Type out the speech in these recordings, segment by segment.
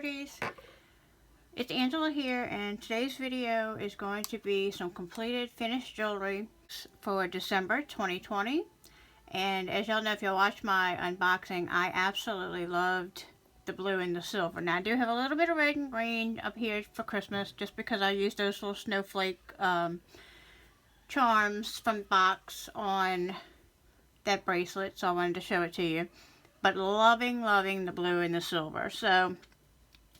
Pretties. It's Angela here, and today's video is going to be some completed finished jewelry for December 2020. And as y'all know, if y'all watch my unboxing, I absolutely loved the blue and the silver. Now I do have a little bit of red and green up here for Christmas, just because I used those little snowflake charms from the box on that bracelet, so I wanted to show it to you. But loving the blue and the silver. So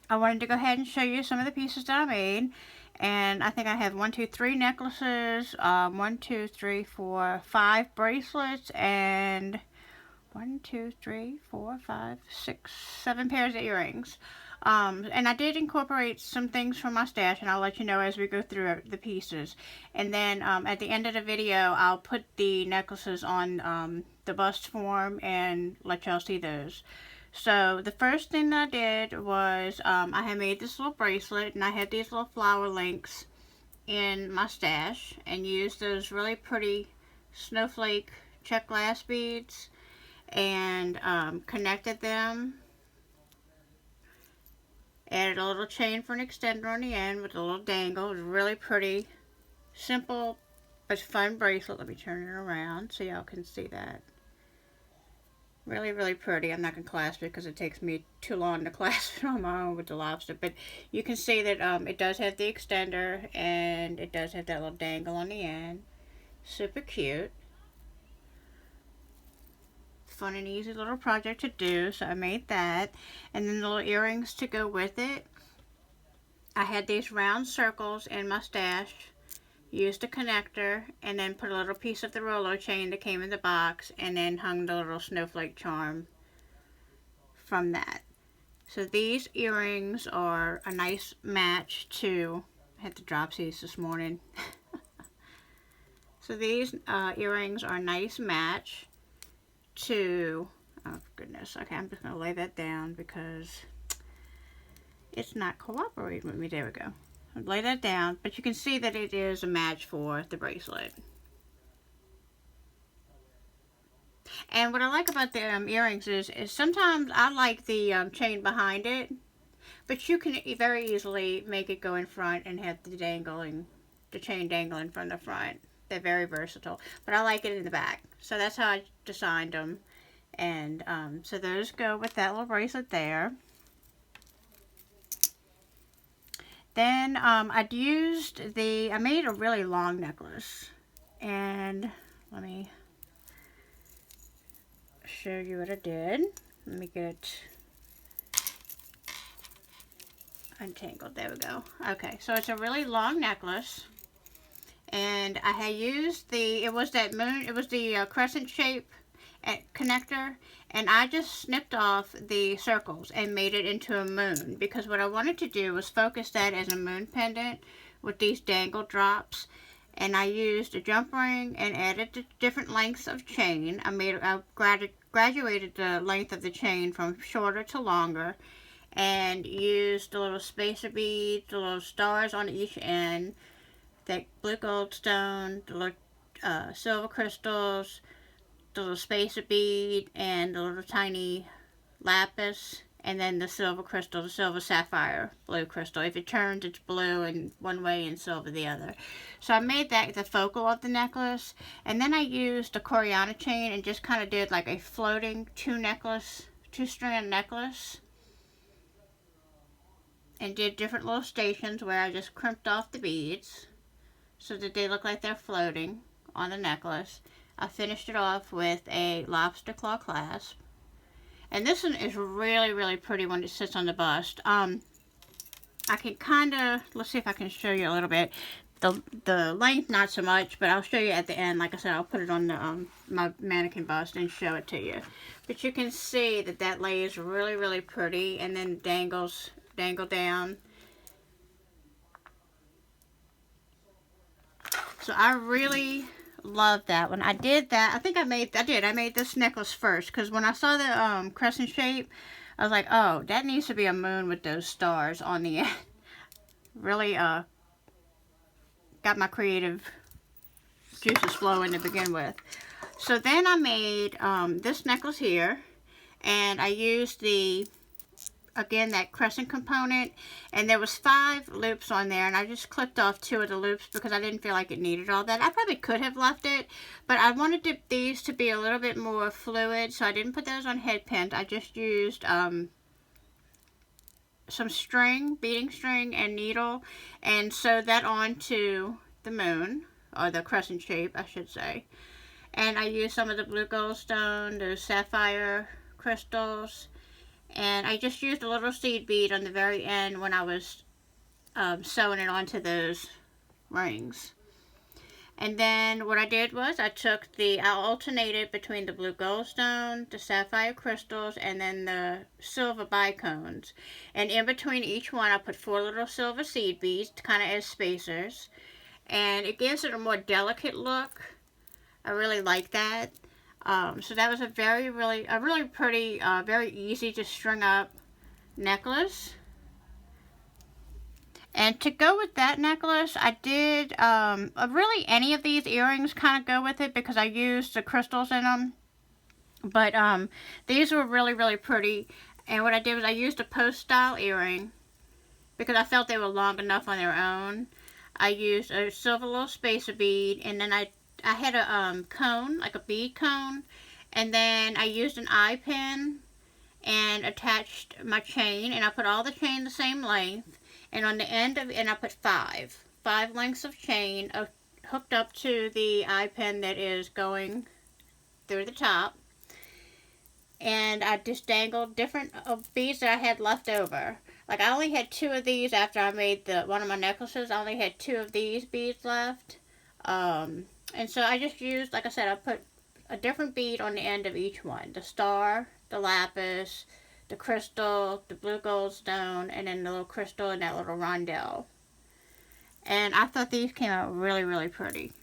I wanted to go ahead and show you some of the pieces that I made. And I think I have 3 necklaces, 5 bracelets, and 7 pairs of earrings. And I did incorporate some things from my stash, and I'll let you know as we go through the pieces. And then at the end of the video, I'll put the necklaces on the bust form and let y'all see those. So the first thing that I did was I had made this little bracelet, and I had these little flower links in my stash, and used those really pretty snowflake check glass beads and connected them. Added a little chain for an extender on the end with a little dangle. It was really pretty, simple but fun bracelet. Let me turn it around so y'all can see that. Really pretty. I'm not going to clasp it because it takes me too long to clasp it on my own with the lobster. But you can see that it does have the extender, and it does have that little dangle on the end. Super cute. Fun and easy little project to do, so I made that. And then the little earrings to go with it. I had these round circles in my stash. Used a connector, and then put a little piece of the Rolo chain that came in the box, and then hung the little snowflake charm from that. So these earrings are a nice match to, I had to drop these this morning. So these earrings are a nice match to, oh goodness, okay, I'm just going to lay that down because it's not cooperating with me. There we go. I'll lay that down, but you can see that it is a match for the bracelet. And what I like about the earrings is sometimes I like the chain behind it, but you can very easily make it go in front and have the chain dangling from the front. They're very versatile, but I like it in the back. So that's how I designed them. And so those go with that little bracelet there. Then I made a really long necklace, and let me show you what I did. Let me get it untangled. There we go. Okay, so it's a really long necklace, and I had used it was the crescent shape connector, and I just snipped off the circles and made it into a moon, because what I wanted to do was focus that as a moon pendant with these dangle drops. And I used a jump ring and added the different lengths of chain. I graduated the length of the chain from shorter to longer, and used the little spacer beads, the little stars on each end, that blue gold stone, the little silver crystals, the little spacer bead, and the little tiny lapis, and then the silver crystal, the silver sapphire blue crystal. If it turns, it's blue in one way and silver the other. So I made that the focal of the necklace, and then I used a Coriana chain and just kind of did like a floating two-strand necklace, and did different little stations where I just crimped off the beads so that they look like they're floating on the necklace. I finished it off with a lobster claw clasp. And this one is really pretty when it sits on the bust. I can kind of, let's see if I can show you a little bit. The length, not so much, but I'll show you at the end. Like I said, I'll put it on the my mannequin bust and show it to you. But you can see that lays really pretty, and then dangle down. So I really love that. When I did that, I made this necklace first, because when I saw the crescent shape, I was like, oh, that needs to be a moon with those stars on the end. Really got my creative juices flowing to begin with. So then I made this necklace here, and I used the again, that crescent component, and there was 5 loops on there, and I just clipped off 2 of the loops because I didn't feel like it needed all that. I probably could have left it, but I wanted these to be a little bit more fluid, so I didn't put those on head pins. I just used some string, beading string, and needle, and sewed that onto the moon, or the crescent shape, I should say. And I used some of the blue goldstone, those sapphire crystals, and I just used a little seed bead on the very end when I was sewing it onto those rings. And then what I did was I alternated between the blue goldstone, the sapphire crystals, and then the silver bicones. And in between each one I put 4 little silver seed beads, kind of as spacers. And it gives it a more delicate look. I really like that. So that was a really pretty, very easy to string up necklace. And to go with that necklace, I did, really any of these earrings kind of go with it because I used the crystals in them. But these were really pretty. And what I did was I used a post style earring because I felt they were long enough on their own. I used a silver little spacer bead, and then I had a cone, like a bead cone, and then I used an eye pin and attached my chain, and I put all the chain the same length, and on the end of it, and I put 5 lengths of chain hooked up to the eye pin that is going through the top, and I just dangled different beads that I had left over. Like I only had 2 of these after I made one of my necklaces. I only had 2 of these beads left. And so I just used, like I said, I put a different bead on the end of each one. The star, the lapis, the crystal, the blue goldstone, and then the little crystal and that little rondelle. And I thought these came out really pretty.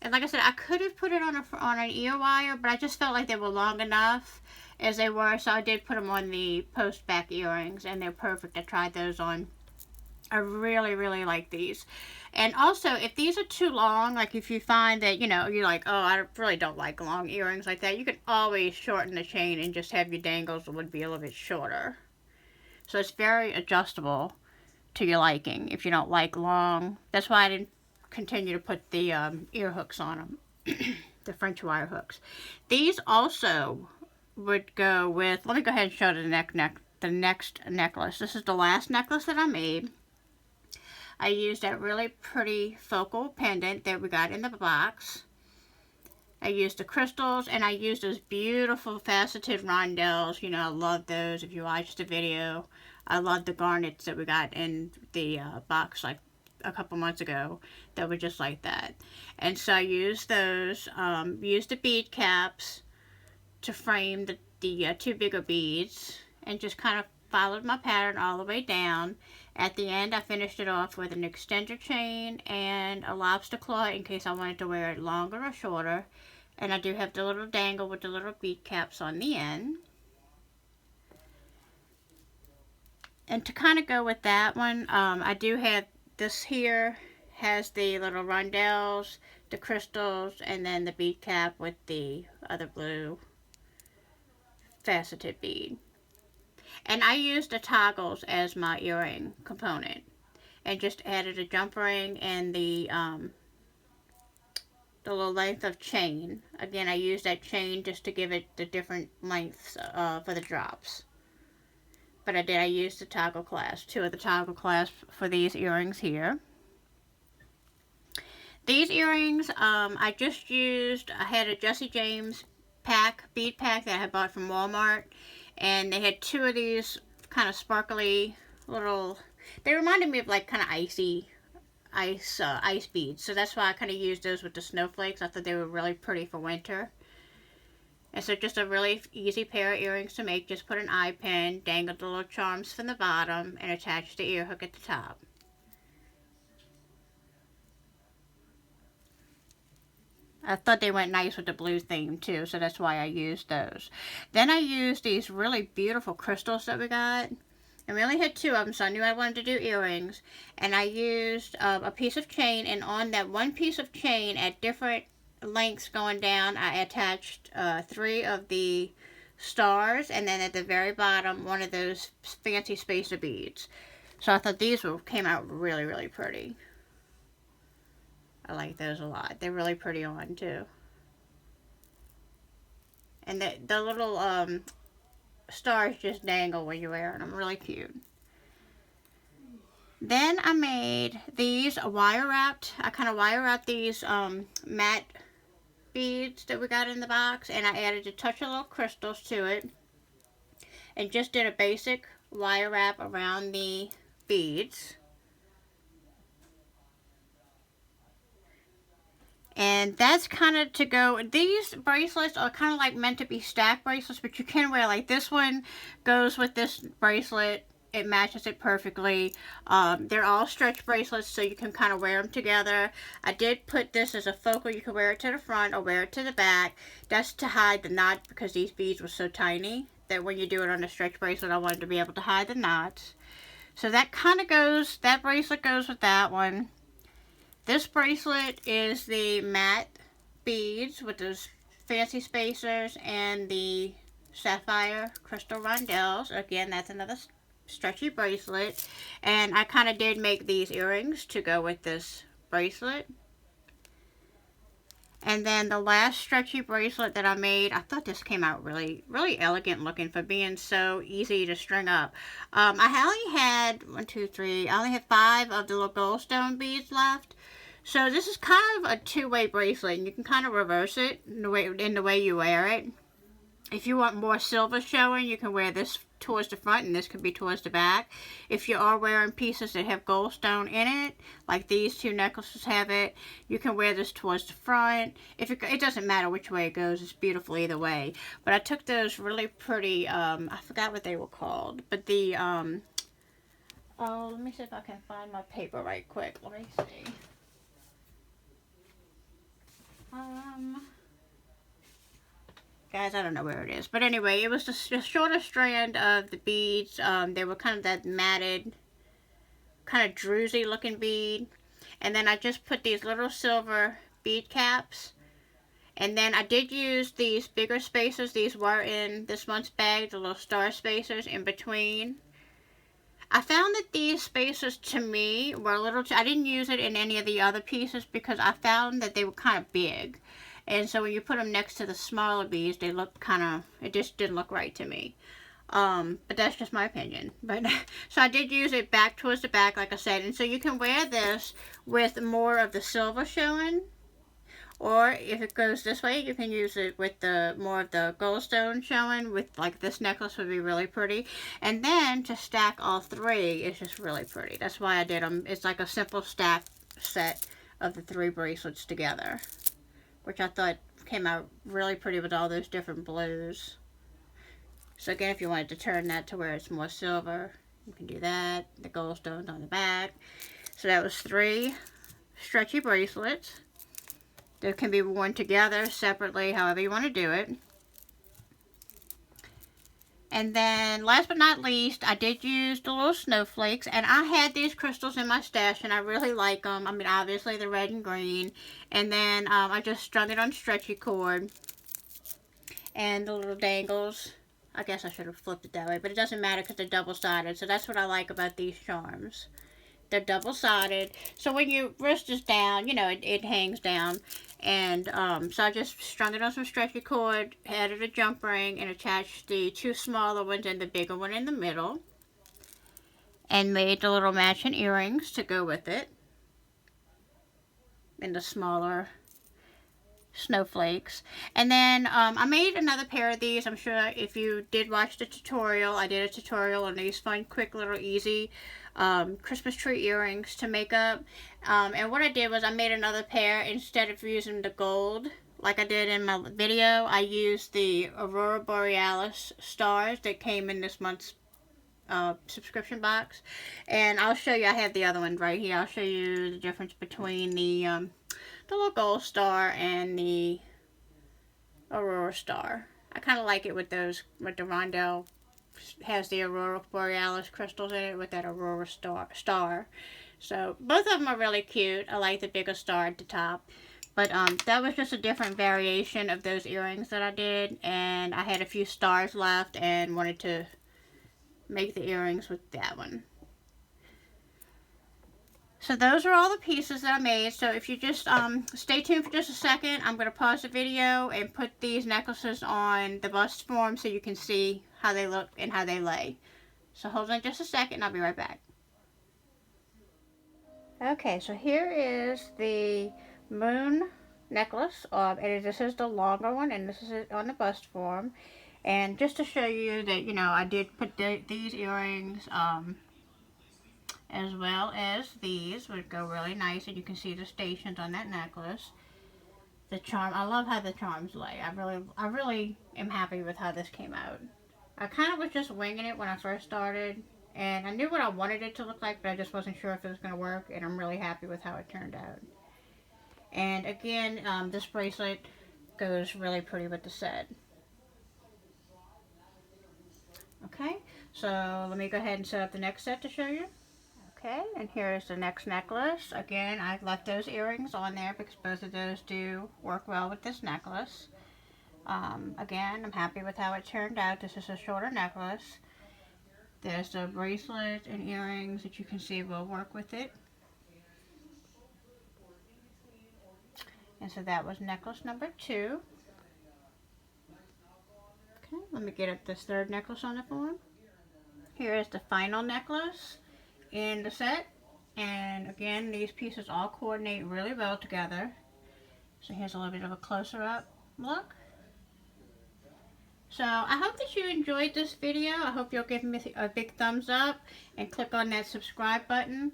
And like I said, I could have put it on an ear wire, but I just felt like they were long enough as they were, so I did put them on the post back earrings, and they're perfect. I tried those on. I really like these. And also, if these are too long, like if you find that, you know, you're like, oh, I really don't like long earrings like that, you can always shorten the chain and just have your dangles would be a little bit shorter. So it's very adjustable to your liking if you don't like long. That's why I didn't continue to put the ear hooks on them, the French wire hooks. These also would go with, let me go ahead and show the next necklace. This is the last necklace that I made. I used that really pretty focal pendant that we got in the box. I used the crystals, and I used those beautiful faceted rondelles. You know, I love those. If you watched the video, I love the garnets that we got in the box like a couple months ago that were just like that. And so I used those, used the bead caps to frame the 2 bigger beads, and just kind of followed my pattern all the way down. At the end, I finished it off with an extender chain and a lobster claw in case I wanted to wear it longer or shorter. And I do have the little dangle with the little bead caps on the end. And to kind of go with that one, I do have this here, has the little rondelles, the crystals, and then the bead cap with the other blue faceted bead. And I used the toggles as my earring component, and just added a jump ring and the little length of chain. Again, I used that chain just to give it the different lengths for the drops. But I used the toggle clasp, 2 of the toggle clasps for these earrings here. These earrings, I just used, I had a Jesse James bead pack that I had bought from Walmart. And they had 2 of these kind of sparkly little, they reminded me of like kind of ice beads. So that's why I kind of used those with the snowflakes. I thought they were really pretty for winter. And so just a really easy pair of earrings to make. Just put an eye pin, dangle the little charms from the bottom, and attach the ear hook at the top. I thought they went nice with the blue theme too, so that's why I used those. Then I used these really beautiful crystals that we got. And we only had 2 of them, so I knew I wanted to do earrings. And I used a piece of chain, and on that one piece of chain at different lengths going down, I attached 3 of the stars, and then at the very bottom, one of those fancy spacer beads. So I thought these came out really, really pretty. I like those a lot. They're really pretty on too. And the little stars just dangle when you're wearing them. Really cute. Then I made these wire wrapped. I kind of wire wrapped these matte beads that we got in the box, and I added a touch of little crystals to it, and just did a basic wire wrap around the beads. And that's kind of to go. These bracelets are kind of like meant to be stacked bracelets, but you can wear, like, this one goes with this bracelet. It matches it perfectly. They're all stretch bracelets, so you can kind of wear them together. I did put this as a focal. You can wear it to the front or wear it to the back. That's to hide the knot, because these beads were so tiny that when you do it on a stretch bracelet, I wanted to be able to hide the knots. So that kind of goes, that bracelet goes with that one. This bracelet is the matte beads with those fancy spacers and the sapphire crystal rondelles. Again, that's another stretchy bracelet. And I kind of did make these earrings to go with this bracelet. And then the last stretchy bracelet that I made, I thought this came out really, really elegant looking for being so easy to string up. I only had I only had 5 of the little goldstone beads left. So this is kind of a two-way bracelet, and you can kind of reverse it in the way you wear it. If you want more silver showing, you can wear this towards the front, and this can be towards the back. If you are wearing pieces that have goldstone in it, like these 2 necklaces have it, you can wear this towards the front. It doesn't matter which way it goes, it's beautiful either way. But I took those really pretty, I forgot what they were called, but the, oh, let me see if I can find my paper right quick. Let me see. Guys, I don't know where it is. But anyway, it was the shorter strand of the beads. They were kind of that matted, kind of druzy looking bead. And then I just put these little silver bead caps. And then I did use these bigger spacers. These were in this month's bag, the little star spacers in between. I found that these spacers, to me, were a little I didn't use it in any of the other pieces because I found that they were kind of big. And so when you put them next to the smaller beads, they look kind of, it just didn't look right to me. But that's just my opinion. But so I did use it back towards the back, like I said. And so you can wear this with more of the silver showing. Or if it goes this way, you can use it with the more of the goldstone showing. With, like, this necklace would be really pretty. And then to stack all 3 is just really pretty. That's why I did them. It's like a simple stack set of the 3 bracelets together, which I thought came out really pretty with all those different blues. So again, if you wanted to turn that to where it's more silver, you can do that. The goldstones on the back. So that was 3 stretchy bracelets. They can be worn together, separately, however you want to do it. And then, last but not least, I did use the little snowflakes. And I had these crystals in my stash, and I really like them. I mean, obviously, the red and green. And then, I just strung it on stretchy cord. And the little dangles. I guess I should have flipped it that way, but it doesn't matter because they're double-sided. So that's what I like about these charms. They're double-sided. So when your wrist is down, you know, it hangs down. And so I just strung it on some stretchy cord, added a jump ring, and attached the 2 smaller ones and the bigger one in the middle. And made the little matching earrings to go with it. And the smaller snowflakes. And then I made another pair of these. I'm sure if you did watch the tutorial, I did a tutorial on these fun, quick, little, easy Christmas tree earrings to make up. And what I did was I made another pair. Instead of using the gold like I did in my video, I used the Aurora Borealis stars that came in this month's subscription box. And I'll show you, I have the other one right here. I'll show you the difference between the little gold star and the Aurora star. I kind of like it with those, with the rondelle has the Aurora Borealis crystals in it with that Aurora star. So both of them are really cute. I like the bigger star at the top. But that was just a different variation of those earrings that I did. And I had a few stars left and wanted to make the earrings with that one. So those are all the pieces that I made. So if you just stay tuned for just a second, I'm going to pause the video and put these necklaces on the bust form so you can see how they look and how they lay. So hold on just a second and I'll be right back. Okay, so here is the moon necklace. And this is the longer one, and this is it on the bust form. And just to show you that, you know, I did put these earrings, as well as these would go really nice, and you can see the stations on that necklace. The charm, I love how the charms lay. I really am happy with how this came out. I kind of was just winging it when I first started, and I knew what I wanted it to look like, but I just wasn't sure if it was going to work, and I'm really happy with how it turned out. And again, this bracelet goes really pretty with the set. Okay, so let me go ahead and set up the next set to show you. Okay, and here's the next necklace. Again, I've left those earrings on there because both of those do work well with this necklace. Again, I'm happy with how it turned out. This is a shorter necklace. There's the bracelet and earrings that you can see will work with it. And so that was necklace number 2. Okay, let me get up this third necklace on the form. Here is the final necklace in the set. And again, these pieces all coordinate really well together. So here's a little bit of a closer up look. So I hope that you enjoyed this video. I hope you'll give me a big thumbs up and click on that subscribe button.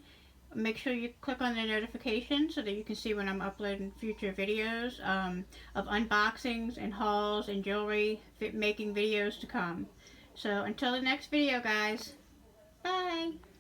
Make sure you click on the notification so that you can see when I'm uploading future videos of unboxings and hauls and jewelry making videos to come. So until the next video, guys, bye!